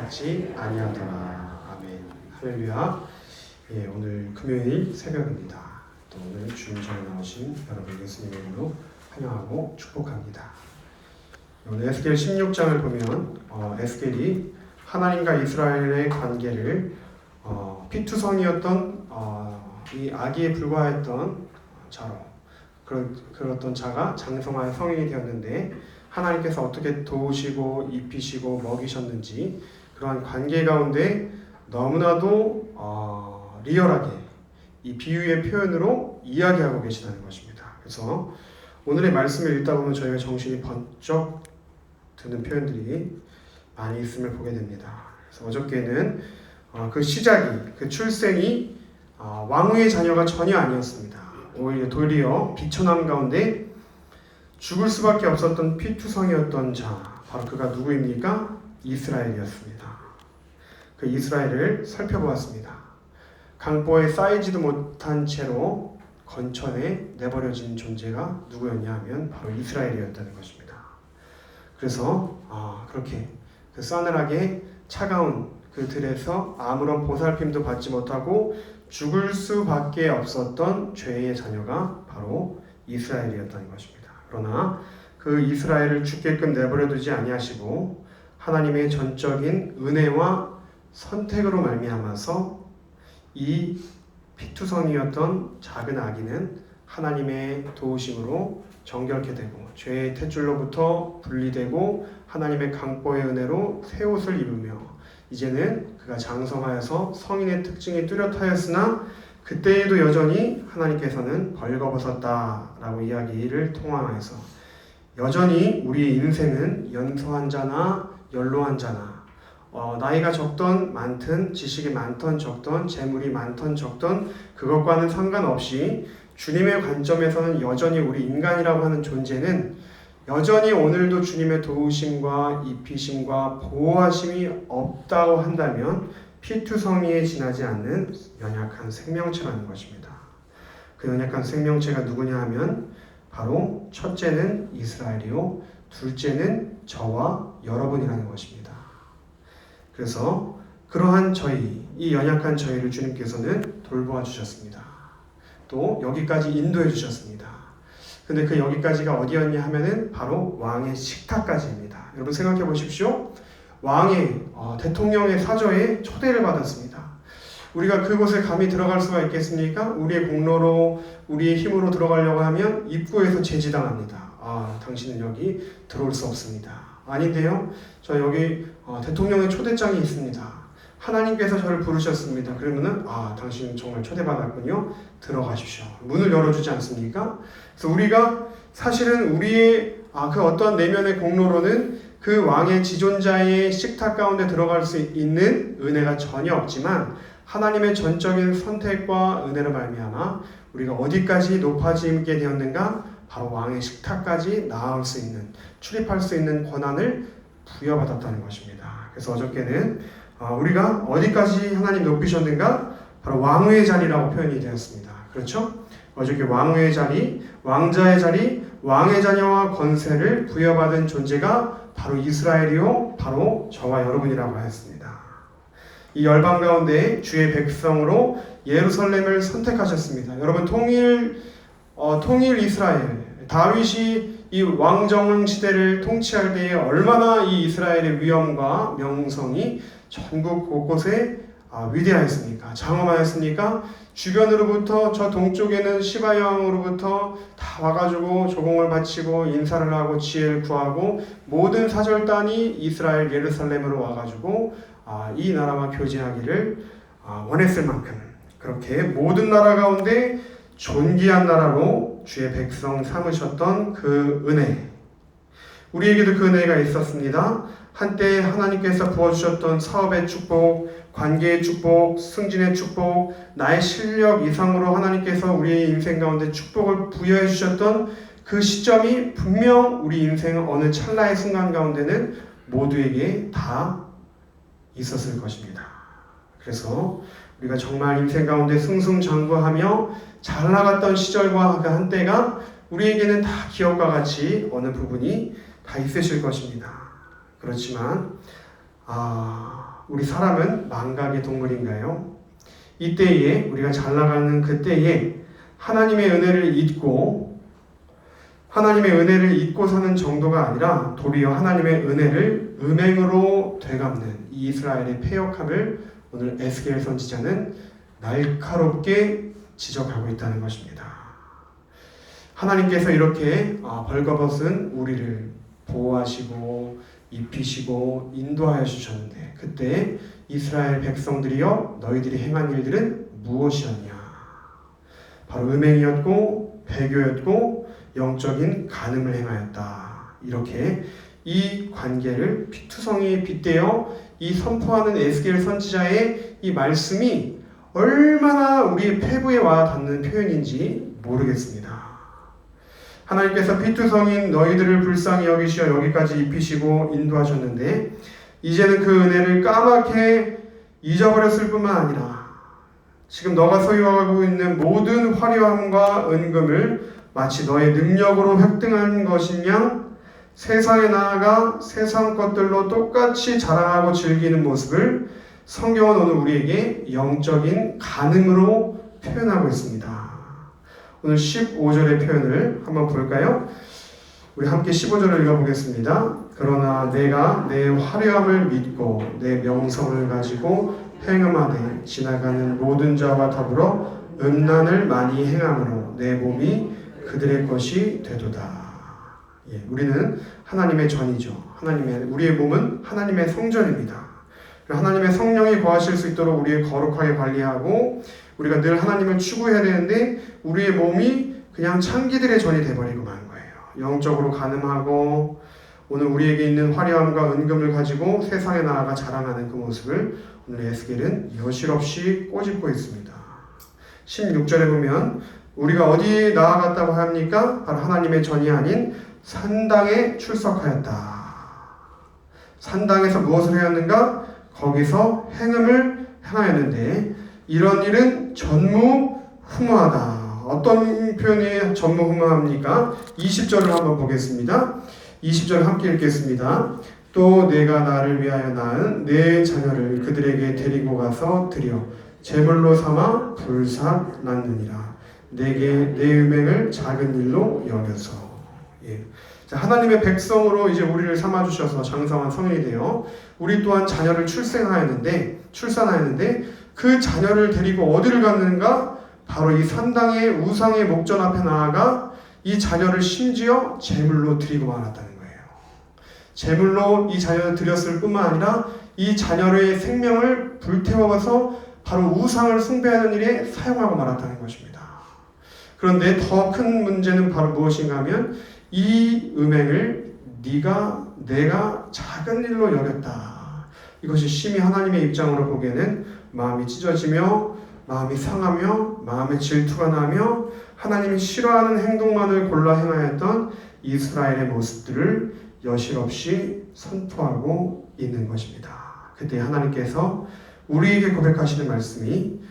받지 아니하더라. 아멘. 할렐루야. 예, 오늘 금요일 새벽입니다. 또 오늘 주님 전에 나오신 여러분 예수님의 이름으로 환영하고 축복합니다. 오늘 에스겔 16장을 보면 에스겔이 하나님과 이스라엘의 관계를 피투성이었던 이 아기에 불과했던 자로 그랬던 자가 장성하여 성인이 되었는데 하나님께서 어떻게 도우시고 입히시고 먹이셨는지 그러한 관계 가운데 너무나도 리얼하게 이 비유의 표현으로 이야기하고 계시다는 것입니다. 그래서 오늘의 말씀을 읽다 보면 저희가 정신이 번쩍 드는 표현들이 많이 있음을 보게 됩니다. 그래서 어저께는 그 시작이, 그 출생이 왕후의 자녀가 전혀 아니었습니다. 오히려 도리어 비천함 가운데 죽을 수밖에 없었던 피투성이었던 자, 바로 그가 누구입니까? 이스라엘이었습니다. 그 이스라엘을 살펴보았습니다. 강보에 쌓이지도 못한 채로 건천에 내버려진 존재가 누구였냐 하면 바로 이스라엘이었다는 것입니다. 그래서 그렇게 그 싸늘하게 차가운 그 들에서 아무런 보살핌도 받지 못하고 죽을 수밖에 없었던 죄의 자녀가 바로 이스라엘이었다는 것입니다. 그러나 그 이스라엘을 죽게끔 내버려두지 아니하시고 하나님의 전적인 은혜와 선택으로 말미암아서 이 피투성이었던 작은 아기는 하나님의 도우심으로 정결케 되고 죄의 탯줄로부터 분리되고 하나님의 강보의 은혜로 새 옷을 입으며 이제는 그가 장성하여서 성인의 특징이 뚜렷하였으나 그때에도 여전히 하나님께서는 벌거벗었다라고 이야기를 통하여서 여전히 우리의 인생은 연소한 자나 연로한 자나 나이가 적던 많든 지식이 많던 적던 재물이 많던 적던 그것과는 상관없이 주님의 관점에서는 여전히 우리 인간이라고 하는 존재는 여전히 오늘도 주님의 도우심과 입히심과 보호하심이 없다고 한다면 피투성이에 지나지 않는 연약한 생명체라는 것입니다. 그 연약한 생명체가 누구냐 하면 바로 첫째는 이스라엘이요 둘째는 저와 여러분이라는 것입니다. 그래서 그러한 저희, 이 연약한 저희를 주님께서는 돌보아 주셨습니다. 또 여기까지 인도해 주셨습니다. 근데 그 여기까지가 어디였냐 하면은 바로 왕의 식탁까지입니다. 여러분 생각해 보십시오. 왕의 대통령의 사저에 초대를 받았습니다. 우리가 그곳에 감히 들어갈 수가 있겠습니까? 우리의 공로로 우리의 힘으로 들어가려고 하면 입구에서 제지당합니다. 당신은 여기 들어올 수 없습니다. 아닌데요. 저 여기 대통령의 초대장이 있습니다. 하나님께서 저를 부르셨습니다. 그러면은 당신은 정말 초대받았군요. 들어가십시오. 문을 열어주지 않습니까? 그래서 우리가 사실은 우리의 그 어떤 내면의 공로로는 그 왕의 지존자의 식탁 가운데 들어갈 수 있는 은혜가 전혀 없지만 하나님의 전적인 선택과 은혜로 말미암아 우리가 어디까지 높아지게 되었는가? 바로 왕의 식탁까지 나아올 수 있는, 출입할 수 있는 권한을 부여받았다는 것입니다. 그래서 어저께는 우리가 어디까지 하나님 높이셨는가? 바로 왕의 자리라고 표현이 되었습니다. 그렇죠? 어저께 왕의 자리, 왕자의 자리, 왕의 자녀와 권세를 부여받은 존재가 바로 이스라엘이요, 바로 저와 여러분이라고 하였습니다. 이 열방 가운데 주의 백성으로 예루살렘을 선택하셨습니다. 여러분 통일 이스라엘, 다윗이 이 왕정 시대를 통치할 때에 얼마나 이 이스라엘의 위엄과 명성이 전국 곳곳에 위대하였습니까? 장엄하였습니까? 주변으로부터 저 동쪽에는 시바 여왕으로부터 다 와가지고 조공을 바치고 인사를 하고 지혜를 구하고 모든 사절단이 이스라엘 예루살렘으로 와가지고 이 나라와 교제하기를 원했을 만큼 그렇게 모든 나라 가운데 존귀한 나라로 주의 백성 삼으셨던 그 은혜, 우리에게도 그 은혜가 있었습니다. 한때 하나님께서 부어주셨던 사업의 축복, 관계의 축복, 승진의 축복, 나의 실력 이상으로 하나님께서 우리의 인생 가운데 축복을 부여해 주셨던 그 시점이 분명 우리 인생 어느 찰나의 순간 가운데는 모두에게 다 있었을 것입니다. 그래서 우리가 정말 인생 가운데 승승장구하며 잘 나갔던 시절과 그 한때가 우리에게는 다 기억과 같이 어느 부분이 다 있으실 것입니다. 그렇지만 우리 사람은 망각의 동물인가요? 이때에 우리가 잘 나가는 그때에 하나님의 은혜를 잊고 사는 정도가 아니라 도리어 하나님의 은혜를 음행으로 되갚는 이 이스라엘의 패역함을 오늘 에스겔 선지자는 날카롭게 지적하고 있다는 것입니다. 하나님께서 이렇게 벌거벗은 우리를 보호하시고 입히시고 인도하여 주셨는데 그때 이스라엘 백성들이여 너희들이 행한 일들은 무엇이었냐? 바로 음행이었고 배교였고 영적인 간음을 행하였다. 이렇게 이 관계를 피투성이에 빗대어 이 선포하는 에스겔 선지자의 이 말씀이 얼마나 우리의 폐부에 와 닿는 표현인지 모르겠습니다. 하나님께서 피투성인 너희들을 불쌍히 여기시어 여기까지 입히시고 인도하셨는데 이제는 그 은혜를 까맣게 잊어버렸을 뿐만 아니라 지금 너가 소유하고 있는 모든 화려함과 은금을 마치 너의 능력으로 획득한 것인 양 세상에 나아가 세상 것들로 똑같이 자랑하고 즐기는 모습을 성경은 오늘 우리에게 영적인 간음으로 표현하고 있습니다. 오늘 15절의 표현을 한번 볼까요? 우리 함께 15절을 읽어보겠습니다. 그러나 내가 내 화려함을 믿고 내 명성을 가지고 행음하되 지나가는 모든 자와 더불어 음란을 많이 행함으로 내 몸이 그들의 것이 되도다. 우리는 하나님의 전이죠. 우리의 몸은 하나님의 성전입니다. 하나님의 성령이 거하실 수 있도록 우리의 거룩하게 관리하고 우리가 늘 하나님을 추구해야 되는데 우리의 몸이 그냥 창기들의 전이 돼버리고 만 거예요. 영적으로 간음하고 오늘 우리에게 있는 화려함과 은금을 가지고 세상에 나아가 자랑하는 그 모습을 오늘 에스겔은 여실없이 꼬집고 있습니다. 16절에 보면 우리가 어디에 나아갔다고 합니까? 바로 하나님의 전이 아닌 산당에 출석하였다. 산당에서 무엇을 하였는가? 거기서 행음을 행하였는데 이런 일은 전무후무하다. 어떤 표현이 전무후무합니까? 20절을 한번 보겠습니다. 20절 함께 읽겠습니다. 또 내가 나를 위하여 낳은 내 자녀를 그들에게 데리고 가서 드려 제물로 삼아 불사 낳느니라. 내게 내 음행을 작은 일로 여겨서. 자, 하나님의 백성으로 이제 우리를 삼아주셔서 장성한 성인이 되어 우리 또한 자녀를 출산하였는데 그 자녀를 데리고 어디를 갔는가? 바로 이 산당의 우상의 목전 앞에 나아가 이 자녀를 심지어 제물로 드리고 말았다는 거예요. 제물로 이 자녀를 드렸을 뿐만 아니라 이 자녀의 생명을 불태워서 바로 우상을 숭배하는 일에 사용하고 말았다는 것입니다. 그런데 더 큰 문제는 바로 무엇인가 하면 이 음행을 내가 작은 일로 여겼다. 이것이 심히 하나님의 입장으로 보기에는 마음이 찢어지며 마음이 상하며 마음에 질투가 나며 하나님이 싫어하는 행동만을 골라 행하였던 이스라엘의 모습들을 여실없이 선포하고 있는 것입니다. 그때 하나님께서 우리에게 고백하시는 말씀이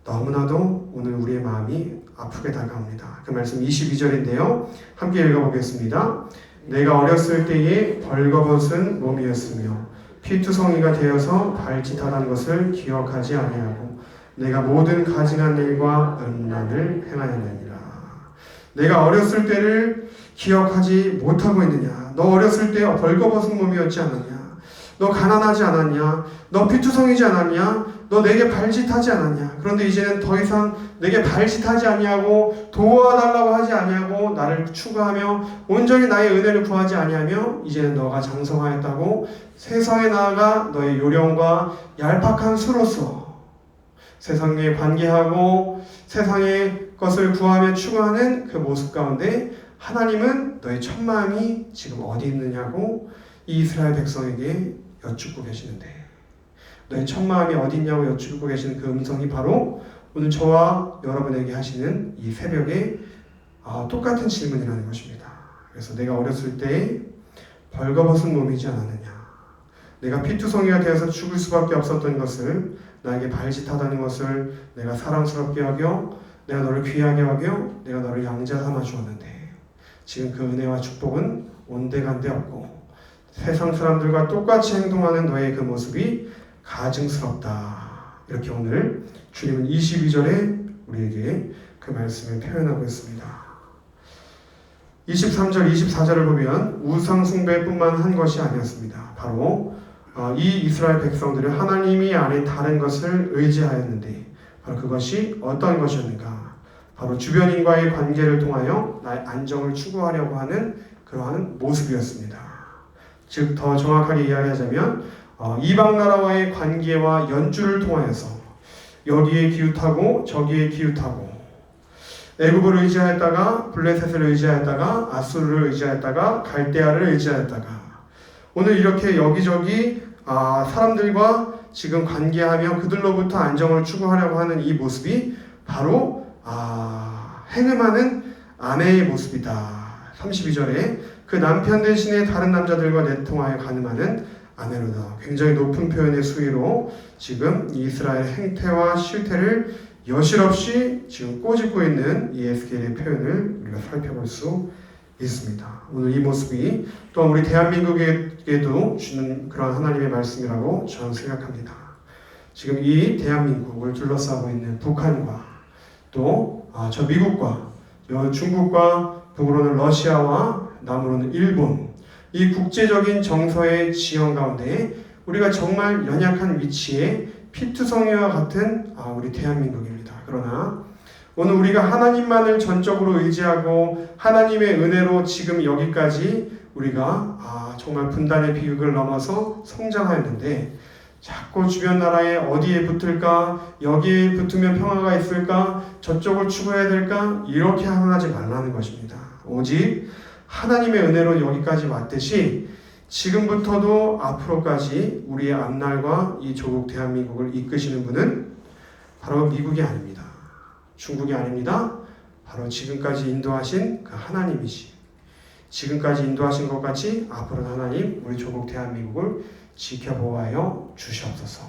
너무나도 오늘 우리의 마음이 아프게 다가옵니다. 그 말씀 22절인데요. 함께 읽어보겠습니다. 내가 어렸을 때에 벌거벗은 몸이었으며 피투성이가 되어서 발짓하던 것을 기억하지 아니하고 내가 모든 가증한 일과 음란을 행하였느니라. 내가 어렸을 때를 기억하지 못하고 있느냐? 너 어렸을 때 벌거벗은 몸이었지 않았냐? 너 가난하지 않았냐? 너 피투성이지 않았냐? 너 내게 발짓하지 않았냐? 그런데 이제는 더 이상 내게 발짓하지 아니하고 도와달라고 하지 아니하고 나를 추구하며 온전히 나의 은혜를 구하지 아니하며 이제는 너가 장성하였다고 세상에 나아가 너의 요령과 얄팍한 수로서 세상에 관계하고 세상의 것을 구하며 추구하는 그 모습 가운데 하나님은 너의 첫 마음이 지금 어디 있느냐고 이 이스라엘 백성에게 여쭙고 계시는데 너의 첫 마음이 어디 있냐고 여쭙고 계시는 그 음성이 바로 오늘 저와 여러분에게 하시는 이 새벽에 똑같은 질문이라는 것입니다. 그래서 내가 어렸을 때 벌거벗은 몸이지 않았느냐? 내가 피투성이가 되어서 죽을 수밖에 없었던 것을 나에게 발짓하다는 것을 내가 사랑스럽게 여겨 내가 너를 귀하게 여겨 내가 너를 양자 삼아 주었는데 지금 그 은혜와 축복은 온데간데 없고 세상 사람들과 똑같이 행동하는 너의 그 모습이 가증스럽다. 이렇게 오늘 주님은 22절에 우리에게 그 말씀을 표현하고 있습니다. 23절, 24절을 보면 우상 숭배뿐만 한 것이 아니었습니다. 바로 이 이스라엘 백성들은 하나님이 아닌 다른 것을 의지하였는데 바로 그것이 어떤 것이었는가? 바로 주변인과의 관계를 통하여 나의 안정을 추구하려고 하는 그러한 모습이었습니다. 즉 더 정확하게 이야기하자면 이방 나라와의 관계와 연주를 통하여서 여기에 기웃하고 저기에 기웃하고 애굽을 의지하였다가 블레셋을 의지하였다가 아수르를 의지하였다가 갈대아를 의지하였다가 오늘 이렇게 여기저기 사람들과 지금 관계하며 그들로부터 안정을 추구하려고 하는 이 모습이 바로 행음하는 아내의 모습이다. 32절에 그 남편 대신에 다른 남자들과 내통하여 간음하는 아내로다. 굉장히 높은 표현의 수위로 지금 이스라엘 행태와 실태를 여실없이 지금 꼬집고 있는 이 에스겔의 표현을 우리가 살펴볼 수 있습니다. 오늘 이 모습이 또한 우리 대한민국에게도 주는 그런 하나님의 말씀이라고 저는 생각합니다. 지금 이 대한민국을 둘러싸고 있는 북한과 또 저 미국과 중국과 북으로는 러시아와 남으로는 일본 이 국제적인 정서의 지형 가운데 우리가 정말 연약한 위치에 피투성이와 같은 우리 대한민국입니다. 그러나 오늘 우리가 하나님만을 전적으로 의지하고 하나님의 은혜로 지금 여기까지 우리가 정말 분단의 비극을 넘어서 성장하였는데 자꾸 주변 나라에 어디에 붙을까? 여기에 붙으면 평화가 있을까? 저쪽을 추구해야 될까? 이렇게 항하지 말라는 것입니다. 오직 하나님의 은혜로 여기까지 왔듯이 지금부터도 앞으로까지 우리의 앞날과 이 조국 대한민국을 이끄시는 분은 바로 미국이 아닙니다. 중국이 아닙니다. 바로 지금까지 인도하신 그 하나님이시. 지금까지 인도하신 것 같이 앞으로는 하나님 우리 조국 대한민국을 지켜보아여 주시옵소서.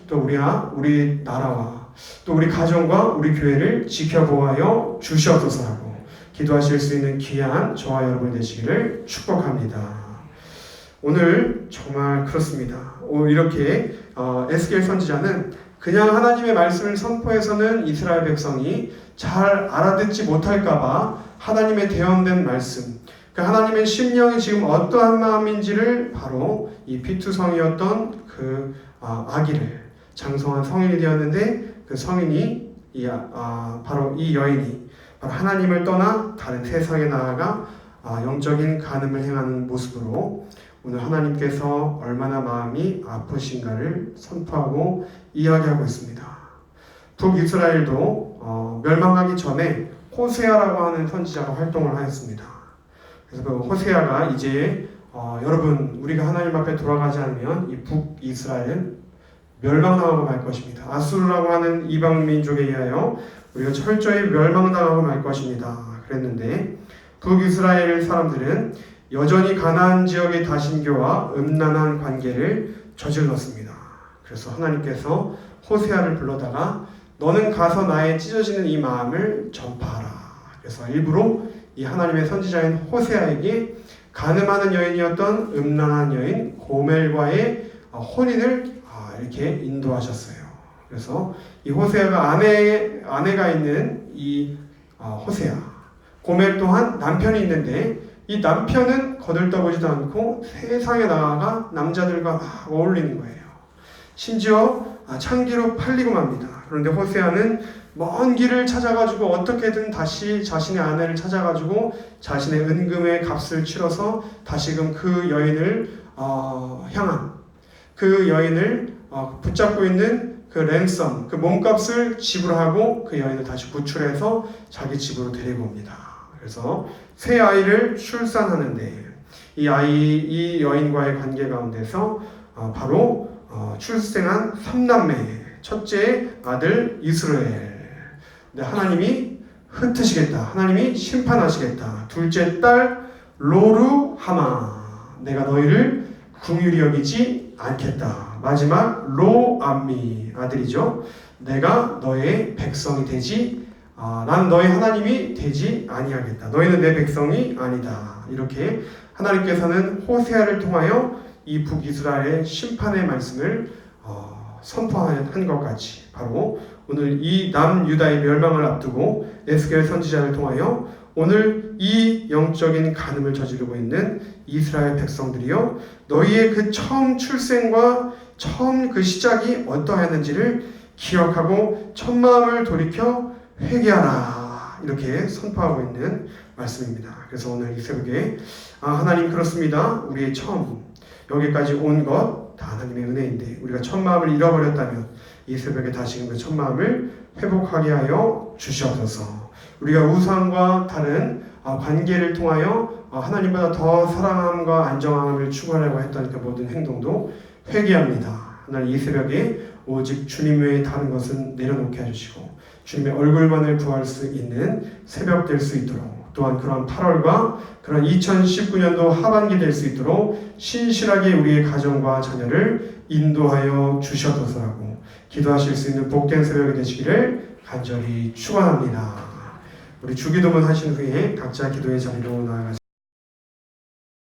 또 우리 나라와 또 우리 가정과 우리 교회를 지켜보아여 주시옵소서라고 기도하실 수 있는 귀한 저와 여러분 되시기를 축복합니다. 오늘 정말 그렇습니다. 이렇게 에스겔 선지자는 그냥 하나님의 말씀을 선포해서는 이스라엘 백성이 잘 알아듣지 못할까봐 하나님의 대언된 말씀, 그 하나님의 심령이 지금 어떠한 마음인지를 바로 이 피투성이었던 그 아기를 장성한 성인이 되었는데 그 성인이 바로 이 여인이 바로 하나님을 떠나 다른 세상에 나아가 영적인 간음을 행하는 모습으로 오늘 하나님께서 얼마나 마음이 아프신가를 선포하고 이야기하고 있습니다. 북이스라엘도 멸망하기 전에 호세아라고 하는 선지자가 활동을 하였습니다. 그래서 그 호세아가 이제 여러분 우리가 하나님 앞에 돌아가지 않으면 이 북이스라엘은 멸망당하고 말 것입니다. 아수르라고 하는 이방 민족에 의하여 우리가 철저히 멸망당하고 말 것입니다. 그랬는데 북이스라엘 사람들은 여전히 가나안 지역의 다신교와 음란한 관계를 저질렀습니다. 그래서 하나님께서 호세아를 불러다가 너는 가서 나의 찢어지는 이 마음을 전파하라. 그래서 일부러 이 하나님의 선지자인 호세아에게 가늠하는 여인이었던 음란한 여인 고멜과의 혼인을 이렇게 인도하셨어요. 그래서 이 호세아가 아내가 있는 이 호세아, 고멜 또한 남편이 있는데 이 남편은 거들떠보지도 않고 세상에 나아가 남자들과 어울리는 거예요. 심지어 창기로 팔리고 맙니다. 그런데 호세아는 먼 길을 찾아가지고 어떻게든 다시 자신의 아내를 찾아가지고 자신의 은금의 값을 치러서 다시금 그 여인을 향한 그 여인을 붙잡고 있는 그 랜섬, 그 몸값을 지불하고 그 여인을 다시 구출해서 자기 집으로 데리고 옵니다. 그래서 새 아이를 출산하는데 이 여인과의 관계 가운데서 바로 출생한 3남매 첫째 아들 이스라엘, 하나님이 흩으시겠다, 하나님이 심판하시겠다. 둘째 딸 로루하마, 내가 너희를 긍휼히 여기지 않겠다. 마지막 로암미 아들이죠. 내가 너의 백성이 되지 난 너의 하나님이 되지 아니하겠다. 너희는 내 백성이 아니다. 이렇게 하나님께서는 호세아를 통하여 이 북이스라엘의 심판의 말씀을 선포한 것 같이 바로 오늘 이 남유다의 멸망을 앞두고 에스겔 선지자를 통하여 오늘 이 영적인 간음을 저지르고 있는 이스라엘 백성들이여 너희의 그 처음 출생과 처음 그 시작이 어떠하였는지를 기억하고 첫마음을 돌이켜 회개하라 이렇게 선포하고 있는 말씀입니다. 그래서 오늘 이 새벽에 하나님 그렇습니다. 우리의 처음 여기까지 온 것 다 하나님의 은혜인데 우리가 첫마음을 잃어버렸다면 이 새벽에 다시금 그 첫마음을 회복하게 하여 주시옵소서. 우리가 우상과 다른 관계를 통하여 하나님보다 더 사랑함과 안정함을 추구하려고 했던 그 모든 행동도 회개합니다. 하나님 이 새벽에 오직 주님 외에 다른 것은 내려놓게 해주시고 주님의 얼굴만을 구할 수 있는 새벽 될 수 있도록 또한 그런 8월과 그런 2019년도 하반기 될 수 있도록 신실하게 우리의 가정과 자녀를 인도하여 주셔서라고 기도하실 수 있는 복된 새벽이 되시기를 간절히 축원합니다. 우리 주기도문 하신 후에 각자 기도의 자리로 나아가시겠습니다.